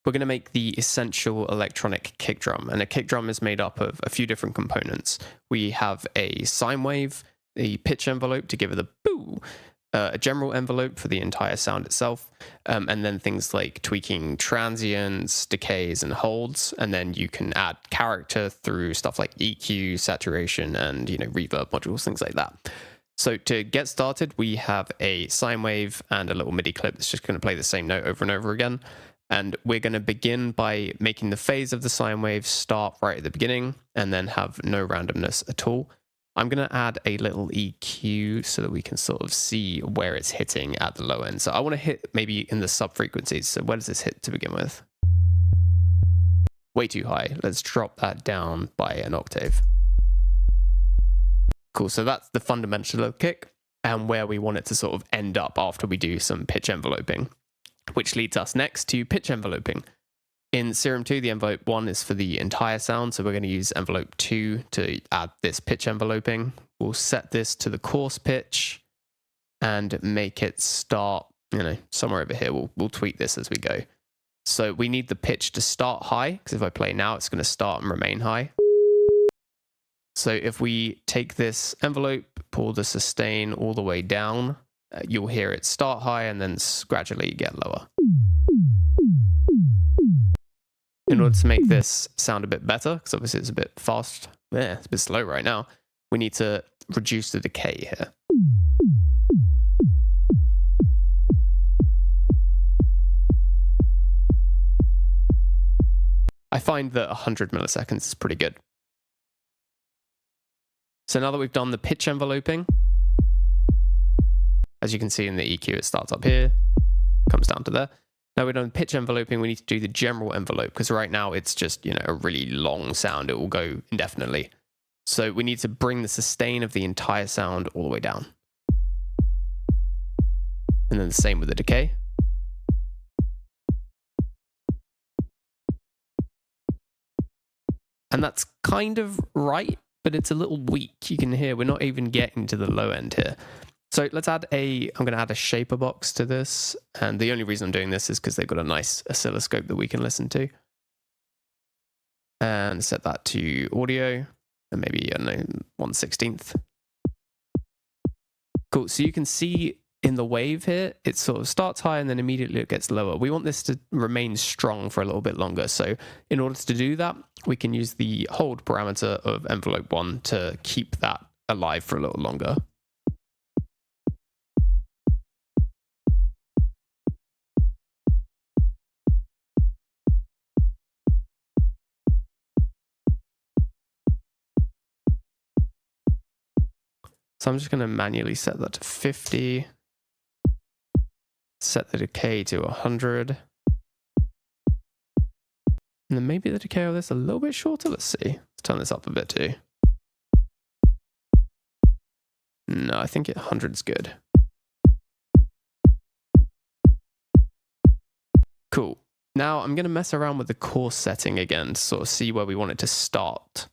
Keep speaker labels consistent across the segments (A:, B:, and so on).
A: we're going to make the essential electronic kick drum. And a kick drum is made up of a few different components. We have a sine wave, the pitch envelope to give it a boo, a general envelope for the entire sound itself, and then things like tweaking transients, decays, and holds. And then you can add character through stuff like EQ, saturation, and reverb modules, things like that. So to get started, we have a sine wave and a little MIDI clip that's just going to play the same note over and over again. And we're going to begin by making the phase of the sine wave start right at the beginning and then have no randomness at all. I'm going to add a little EQ so that we can sort of see where it's hitting at the low end. So I want to hit maybe in the sub frequencies. So where does this hit to begin with? Way too high. Let's drop that down by an octave. Cool, so that's the fundamental kick and where we want it to sort of end up after we do some pitch enveloping, which leads us next to pitch enveloping. In Serum 2, the envelope 1 is for the entire sound, so we're going to use envelope 2 to add this pitch enveloping. We'll set this to the coarse pitch and make it start, somewhere over here. We'll tweak this as we go. So we need the pitch to start high, because if I play now, it's going to start and remain high. So if we take this envelope, pull the sustain all the way down, you'll hear it start high and then gradually get lower. In order to make this sound a bit better, because obviously it's a bit fast, it's a bit slow right now, we need to reduce the decay here. I find that 100 milliseconds is pretty good. So now that we've done the pitch enveloping, as you can see in the EQ, it starts up here, comes down to there. Now we're done pitch enveloping, we need to do the general envelope, because right now it's just, a really long sound. It will go indefinitely. So we need to bring the sustain of the entire sound all the way down. And then the same with the decay. And that's kind of right, but it's a little weak. You can hear we're not even getting to the low end here. So let's add I'm going to add a Shaperbox to this. And the only reason I'm doing this is because they've got a nice oscilloscope that we can listen to. And set that to audio, and maybe, 1/16. Cool, so you can see in the wave here, it sort of starts high and then immediately it gets lower. We want this to remain strong for a little bit longer. So in order to do that, we can use the hold parameter of envelope 1 to keep that alive for a little longer. So I'm just going to manually set that to 50. Set the decay to 100. And then maybe the decay of this a little bit shorter. Let's see. Let's turn this up a bit too. No, I think 100's good. Cool. Now I'm going to mess around with the coarse setting again to sort of see where we want it to start.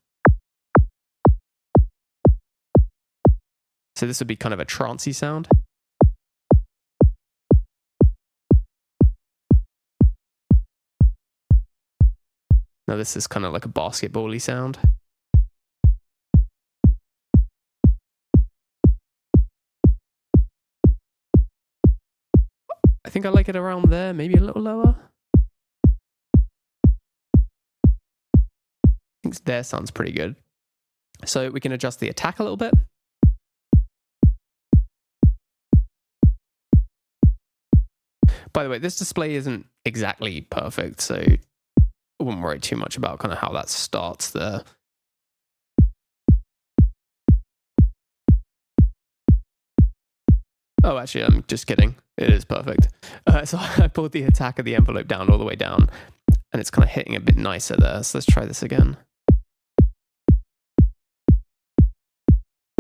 A: So this would be kind of a trancey sound. Now this is kind of like a basketball-y sound. I think I like it around there, maybe a little lower. I think there sounds pretty good. So we can adjust the attack a little bit. By the way, this display isn't exactly perfect, so I wouldn't worry too much about kind of how that starts there. Oh, actually, I'm just kidding. It is perfect. So I pulled the attack of the envelope down all the way down, and it's kind of hitting a bit nicer there. So let's try this again.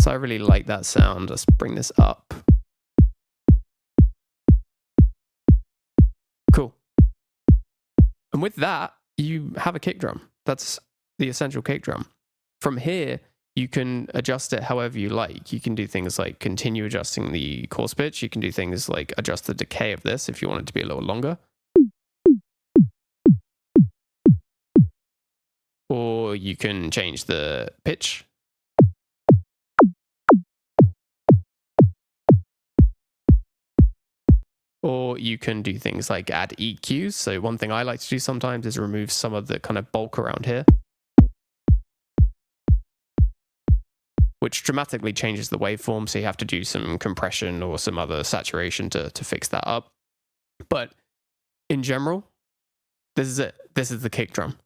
A: So I really like that sound. Let's bring this up. Cool. And with that, you have a kick drum. That's the essential kick drum. From here, you can adjust it however you like. You can do things like continue adjusting the coarse pitch. You can do things like adjust the decay of this if you want it to be a little longer. or you can change the pitch. Or you can do things like add EQs. So one thing I like to do sometimes is remove some of the kind of bulk around here, which dramatically changes the waveform. So you have to do some compression or some other saturation to fix that up. But in general, this is it. This is the kick drum.